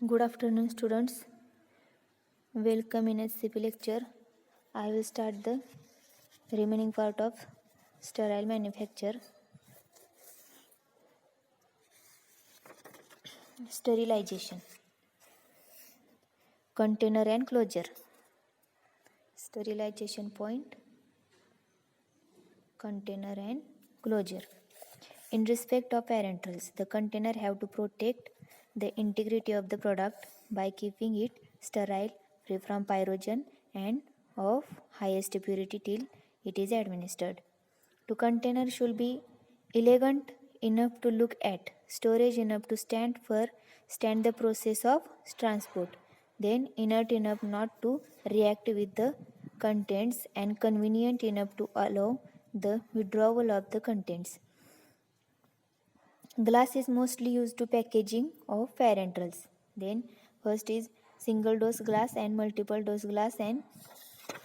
Good afternoon, students. Welcome in SCP lecture. I will start the remaining part of sterile manufacture. Sterilization. Container and closure. Sterilization point. Container and closure. In respect of parenterals, the container have to protect the integrity of the product by keeping it sterile, free from pyrogen and of highest purity till it is administered. The container should be elegant enough to look at, storage enough to stand the process of transport, then inert enough not to react with the contents and convenient enough to allow the withdrawal of the contents. Glass is mostly used to packaging of parenterals. Then first is single dose glass and multiple dose glass and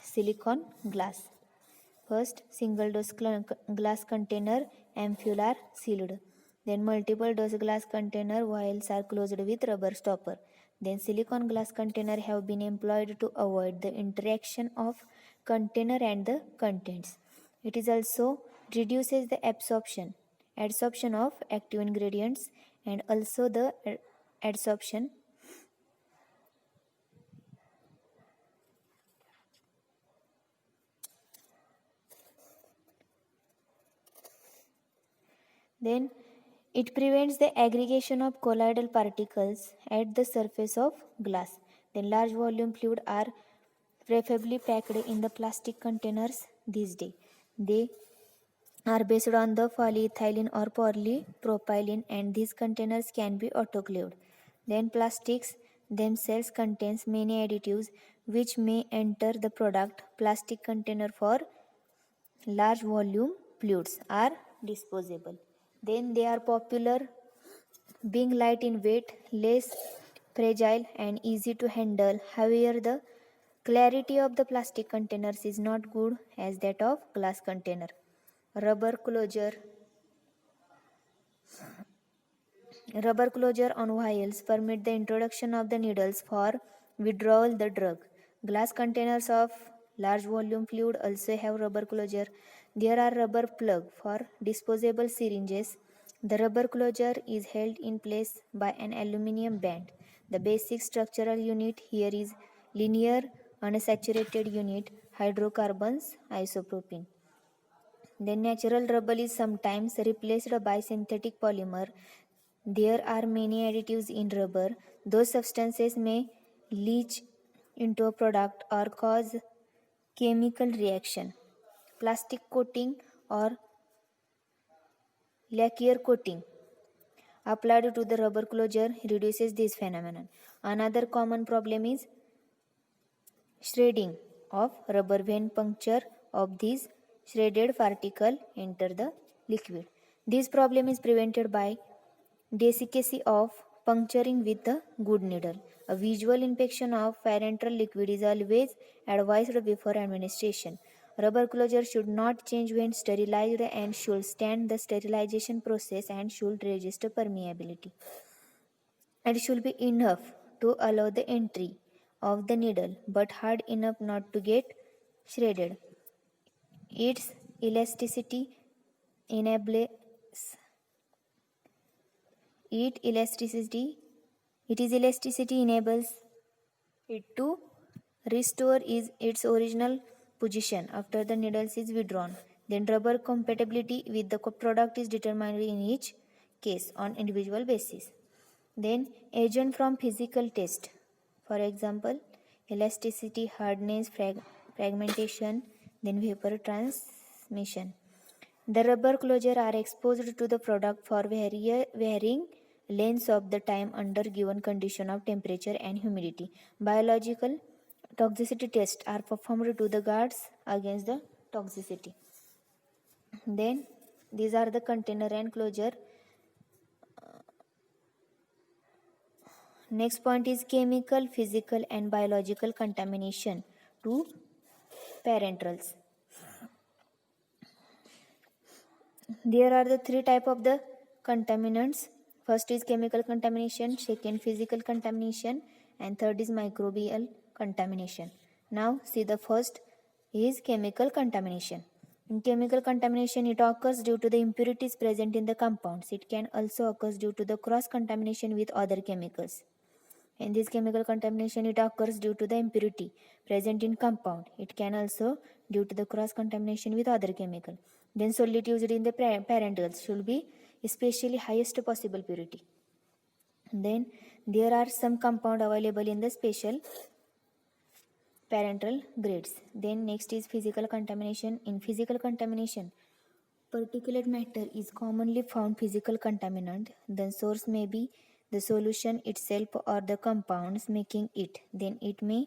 silicon glass. First, single dose glass container ampule are sealed. Then multiple dose glass container vials are closed with rubber stopper. Then silicon glass container have been employed to avoid the interaction of container and the contents. It is also reduces the absorption of active ingredients and also the adsorption. Then it prevents the aggregation of colloidal particles at the surface of glass. Then large volume fluid are preferably packed in the plastic containers these days. They are based on the polyethylene or polypropylene and these containers can be autoclaved. Then plastics themselves contains many additives which may enter the product. Plastic container for large volume fluids are disposable. Then they are popular being light in weight, less fragile and easy to handle. However, the clarity of the plastic containers is not good as that of glass container. Rubber closure on vials permit the introduction of the needles for withdrawal the drug. Glass containers of large volume fluid also have rubber closure. There are rubber plug for disposable syringes. The rubber closure is held in place by an aluminum band. The basic structural unit here is linear unsaturated unit hydrocarbons isopropene. Then natural rubber is sometimes replaced by synthetic polymer. There are many additives in rubber. Those substances may leach into a product or cause chemical reaction. Plastic coating or lacquer coating applied to the rubber closure reduces this phenomenon. Another common problem is shredding of rubber. When puncture of these shredded particle enter the liquid. This problem is prevented by desiccacy of puncturing with a good needle. A visual inspection of parenteral liquid is always advised before administration. Rubber closure should not change when sterilized and should stand the sterilization process and should register permeability. It should be enough to allow the entry of the needle but hard enough not to get shredded. Its elasticity enables it enables it to restore its original position after the needles is withdrawn. Then rubber compatibility with the product is determined in each case on individual basis. Then agent from physical test, for example elasticity, hardness, fragmentation, then vapor transmission. The rubber closure are exposed to the product for varying lengths of the time under given condition of temperature and humidity. Biological toxicity tests are performed to the guards against the toxicity. Then these are the container and closure. Next point is chemical, physical and biological contamination to parenterals. There are the three type of the contaminants. First is chemical contamination, second physical contamination, and third is microbial contamination. Now see, the first is chemical contamination. In chemical contamination, it occurs due to the impurities present in the compounds. It can also occur due to the cross contamination with other chemicals. In this chemical contamination, it occurs due to the impurity present in compound. It can also due to the cross contamination with other chemical. Then solute used in the parentals should be especially highest possible purity. Then there are some compound available in the special parental grades. Then next is physical contamination. In physical contamination, particulate matter is commonly found physical contaminant. The source may be the solution itself or the compounds making it. Then it may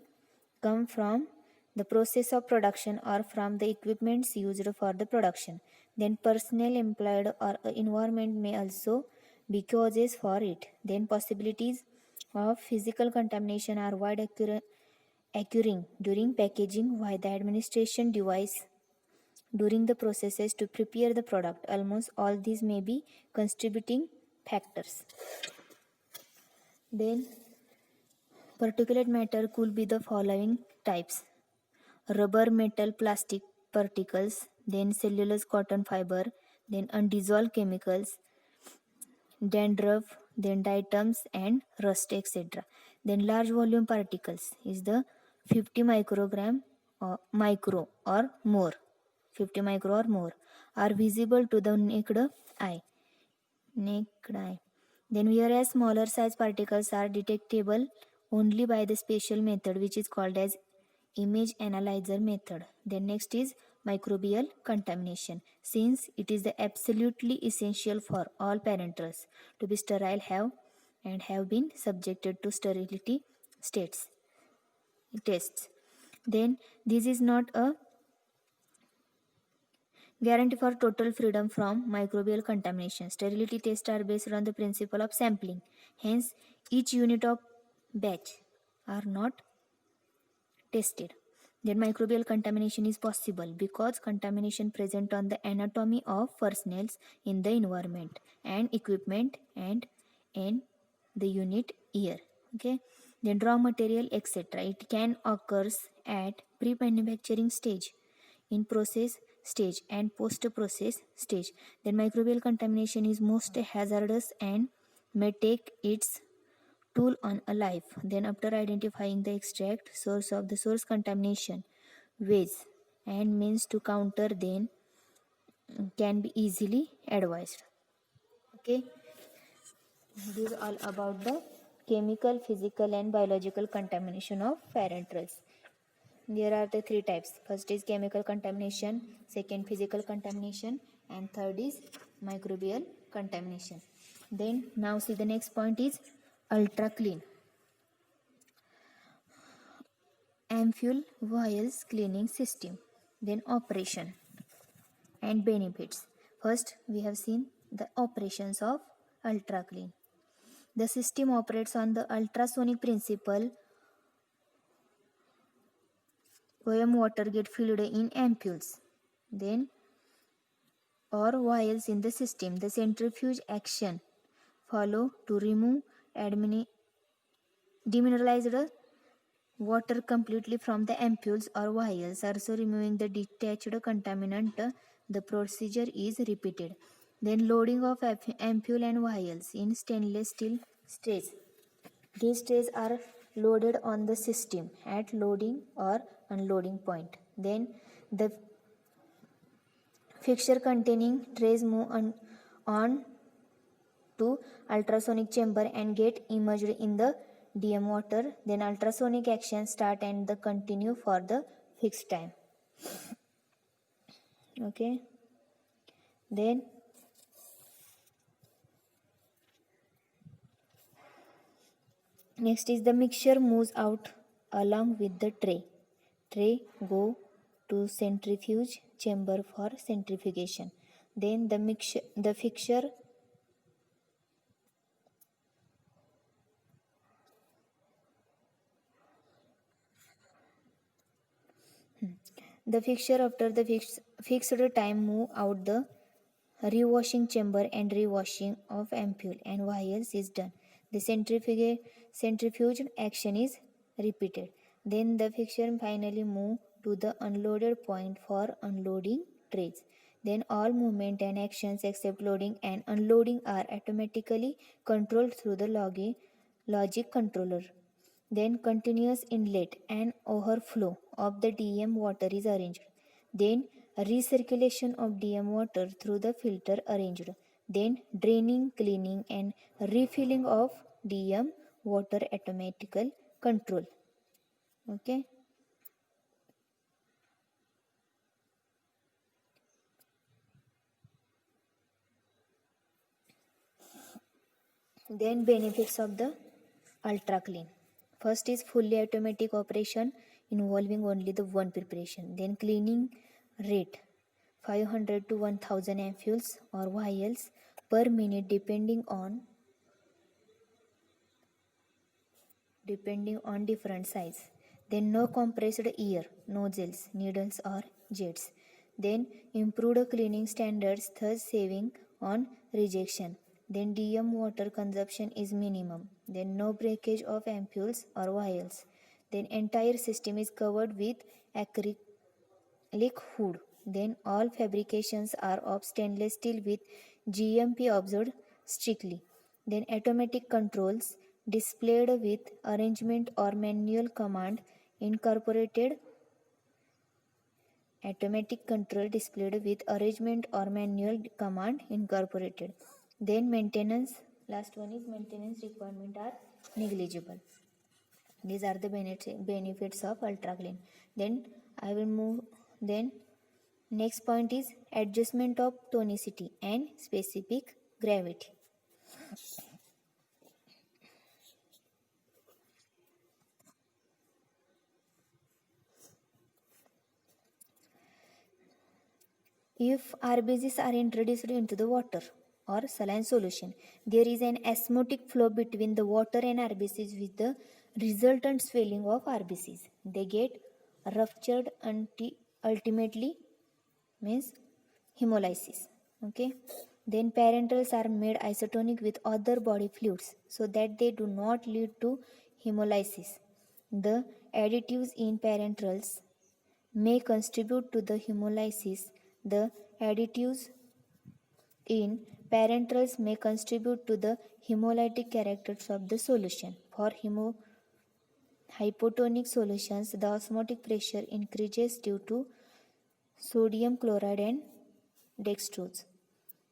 come from the process of production or from the equipments used for the production. Then personnel employed or environment may also be causes for it. Then possibilities of physical contamination are wide occurring during packaging by the administration device during the processes to prepare the product. Almost all these may be contributing factors. Then particulate matter could be the following types: rubber, metal, plastic particles, then cellulose, cotton fiber, then undissolved chemicals, dandruff, then diatoms and rust, etc. Then large volume particles is the 50 microgram or micro or more, 50 micro or more, are visible to the naked eye. Then whereas smaller size particles are detectable only by the special method which is called as image analyzer method. Then next is microbial contamination. Since it is the absolutely essential for all parentals to be sterile have been subjected to sterility tests. Then this is not a guarantee for total freedom from microbial contamination. Sterility tests are based on the principle of sampling. Hence, each unit of batch are not tested. Then microbial contamination is possible because contamination present on the anatomy of personnel in the environment and equipment and in the unit year. Okay. Then raw material, etc. It can occurs at pre-manufacturing stage, in process stage and post-process stage. Then microbial contamination is most hazardous and may take its toll on a life. Then after identifying the exact source of the source contamination, ways and means to counter then can be easily advised. Okay, this is all about the chemical, physical and biological contamination of parenterals. There are the three types. First is chemical contamination, second physical contamination, and third is microbial contamination. Then now see, the next point is ultra clean ampoule vials cleaning system. Then operation and benefits. First we have seen the operations of ultra clean. The system operates on the ultrasonic principle. Warm water get filled in ampoules, then or vials in the system. The centrifuge action follow to remove demineralized water completely from the ampoules or vials, also removing the detached contaminant. The procedure is repeated. Then loading of ampoule and vials in stainless steel trays. These trays are loaded on the system at loading or unloading point. Then the fixture containing trays move on to ultrasonic chamber and get immersed in the DM water. Then ultrasonic action start and the continue for the fixed time. Okay. Then next is the mixture moves out along with the tray. Tray go to centrifuge chamber for centrifugation. Then the fixture after the fixed time move out the rewashing chamber and rewashing of ampule and vials is done. The centrifuge action is repeated. Then the fixture finally move to the unloaded point for unloading trays. Then all movement and actions except loading and unloading are automatically controlled through the logic controller. Then continuous inlet and overflow of the DM water is arranged. Then recirculation of DM water through the filter arranged. Then draining, cleaning and refilling of DM water automatical control. Okay. Then benefits of the ultra clean. First is fully automatic operation involving only the one preparation. Then cleaning rate 500 to 1000 ampules or vials per minute depending on different size. Then no compressed air, nozzles, needles or jets. Then improved cleaning standards, thus saving on rejection. Then DM water consumption is minimum. Then no breakage of ampules or vials. Then entire system is covered with acrylic hood. Then all fabrications are of stainless steel with GMP observed strictly. Then automatic controls displayed with arrangement or manual command incorporated. Automatic control displayed with arrangement or manual command incorporated. Then maintenance, last one is maintenance requirement are negligible. These are the benefits of ultra clean. Then I will move. Then next point is adjustment of tonicity and specific gravity. If RBCs are introduced into the water or saline solution, there is an osmotic flow between the water and RBCs with the resultant swelling of RBCs. They get ruptured ultimately means hemolysis. Okay. Then parenterals are made isotonic with other body fluids so that they do not lead to hemolysis. The additives in parenterals may contribute to the hemolysis. The additives in parenterals may contribute to the hemolytic characters of the solution. For hypotonic solutions, the osmotic pressure increases due to sodium chloride and dextrose.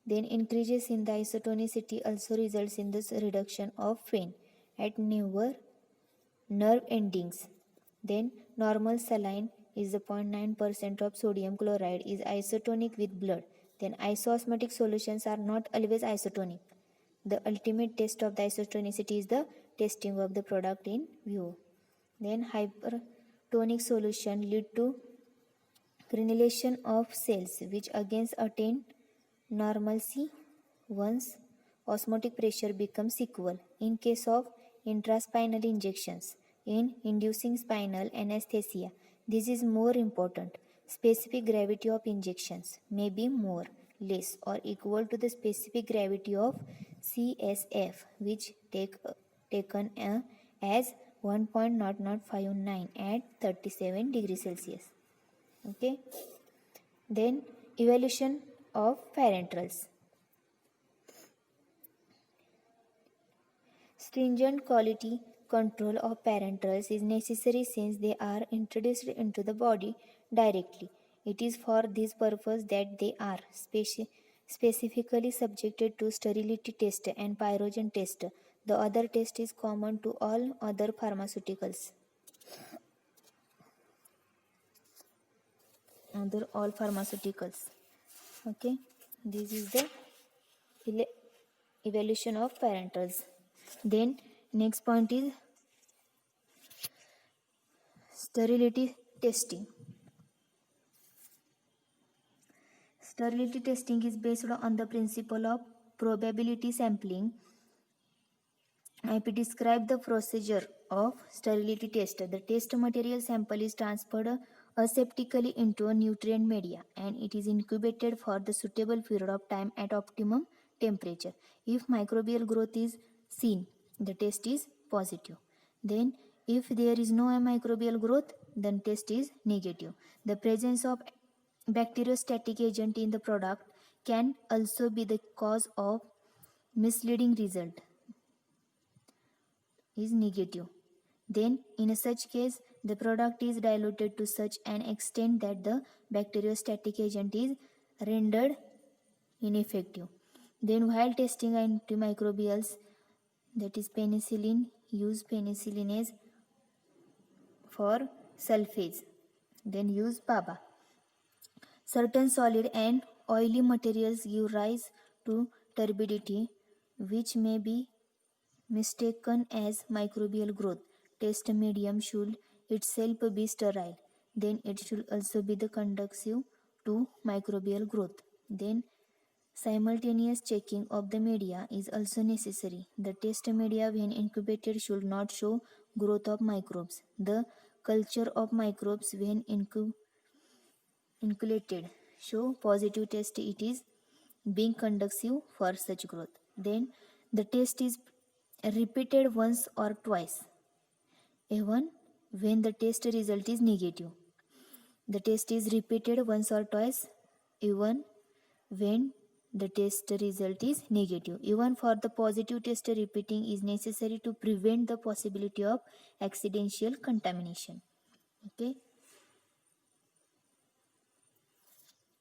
Then increases in the isotonicity also results in the reduction of pain at nerve endings. Then normal saline is the 0.9% of sodium chloride is isotonic with blood. Then isoosmotic solutions are not always isotonic. The ultimate test of the isotonicity is the testing of the product in vivo. Then hypertonic solution lead to granulation of cells which again attain normalcy once osmotic pressure becomes equal. In case of intraspinal injections, in inducing spinal anesthesia, this is more important. Specific gravity of injections may be more, less, or equal to the specific gravity of CSF, which taken as 1.0059 at 37 degrees Celsius. Okay. Then evaluation of parenterals. Stringent quality control of parenterals is necessary since they are introduced into the body directly. It is for this purpose that they are specifically subjected to sterility test and pyrogen test. The other test is common to all other pharmaceuticals. All pharmaceuticals. Okay, this is the evaluation of parenterals. Then next point is sterility testing. Sterility testing is based on the principle of probability sampling. I describe the procedure of sterility test. The test material sample is transferred aseptically into a nutrient media, and it is incubated for the suitable period of time at optimum temperature. If microbial growth is seen, the test is positive. Then if there is no microbial growth, then test is negative. The presence of bacteriostatic agent in the product can also be the cause of misleading result, is negative. Then in such case the product is diluted to such an extent that the bacteriostatic agent is rendered ineffective. Then while testing antimicrobials, that is penicillin, use penicillinase for sulfates. Then use PABA. Certain solid and oily materials give rise to turbidity, which may be mistaken as microbial growth. Test medium should itself be sterile. Then it should also be the conducive to microbial growth. Then simultaneous checking of the media is also necessary. The test media when incubated should not show growth of microbes. The culture of microbes when inoculated show positive test it is being conducive for such growth. Then the test is repeated once or twice, even when the test result is negative. The test is repeated once or twice, even when the test result is negative. Even for the positive test, repeating is necessary to prevent the possibility of accidental contamination. Okay.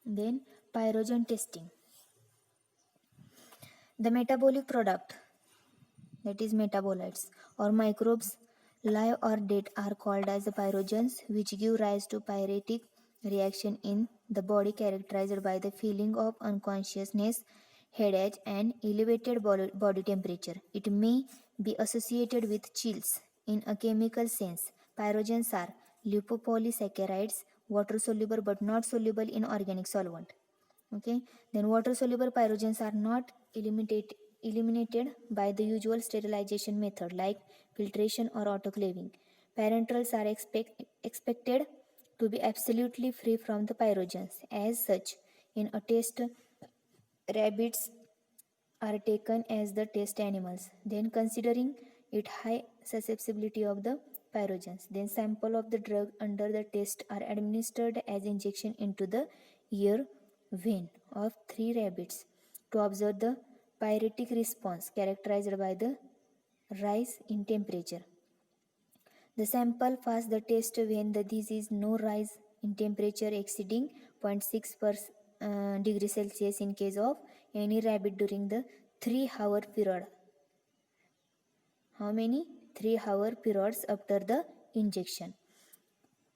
Then pyrogen testing. The metabolic product, that is metabolites or microbes, live or dead, are called as the pyrogens, which give rise to pyretic reaction in the body characterized by the feeling of unconsciousness, headache, and elevated body temperature. It may be associated with chills. In a chemical sense, pyrogens are lipopolysaccharides, water soluble but not soluble in organic solvent. Okay, then water soluble pyrogens are not eliminated by the usual sterilization method like filtration or autoclaving. Parenterals are expected to be absolutely free from the pyrogens. As such, in a test, rabbits are taken as the test animals. Then considering it high susceptibility of the pyrogens, then sample of the drug under the test are administered as injection into the ear vein of 3 rabbits to observe the pyretic response characterized by the rise in temperature. The sample passed the test when there is no rise in temperature exceeding 0.6 degree Celsius in case of any rabbit during the 3-hour period. How many? 3-hour periods after the injection.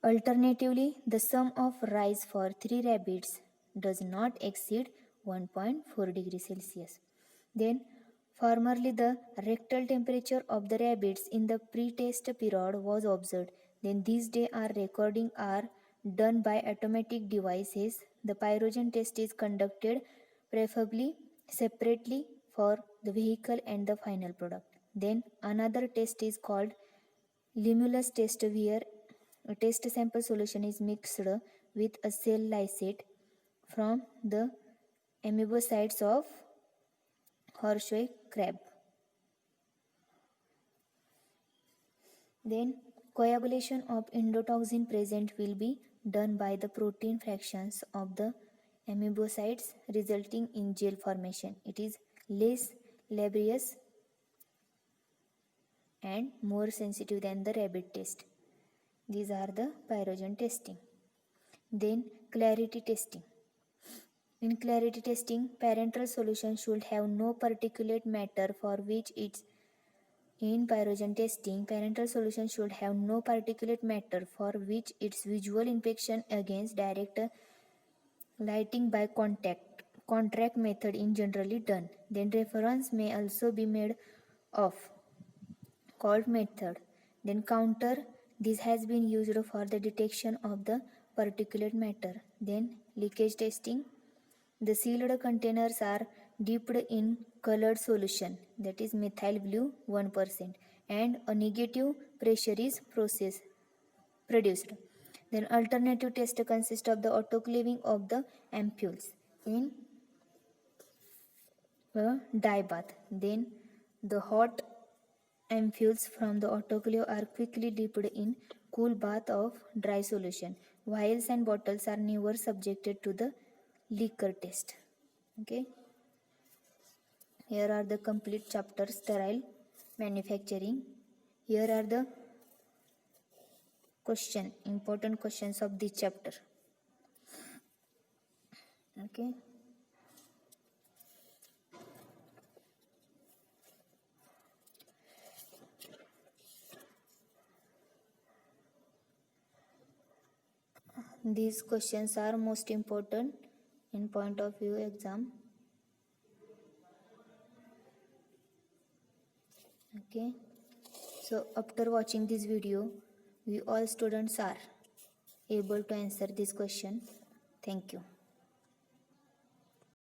Alternatively, the sum of rise for 3 rabbits does not exceed 1.4 degrees Celsius. Then, formerly the rectal temperature of the rabbits in the pre-test period was observed. Then these days our recording are done by automatic devices. The pyrogen test is conducted preferably separately for the vehicle and the final product. Then another test is called Limulus test, where a test sample solution is mixed with a cell lysate from the amoebocytes of horseshoe crab. Then coagulation of endotoxin present will be done by the protein fractions of the amoebocytes, resulting in gel formation. It is less laborious and more sensitive than the rabbit test. These are the pyrogen testing. Then clarity testing. In clarity testing, parenteral solution should have no particulate matter for which its in pyrogen testing, parenteral solution should have no particulate matter for which its visual inspection against direct lighting by contract method is generally done. Then reference may also be made of called method. Then counter, this has been used for the detection of the particulate matter. Then leakage testing. The sealed containers are dipped in colored solution, that is methyl blue 1%, and a negative pressure is produced. Then alternative test consists of the autoclaving of the ampoules in a dye bath. Then the hot ampoules from the autoclave are quickly dipped in cool bath of dry solution. Vials and bottles are never subjected to the liquor test. Okay. Here are the complete chapters: sterile manufacturing. Here are the important questions of this chapter. Okay. These questions are most important in point of view exam. Okay. So after watching this video, we all students are able to answer this question. Thank you.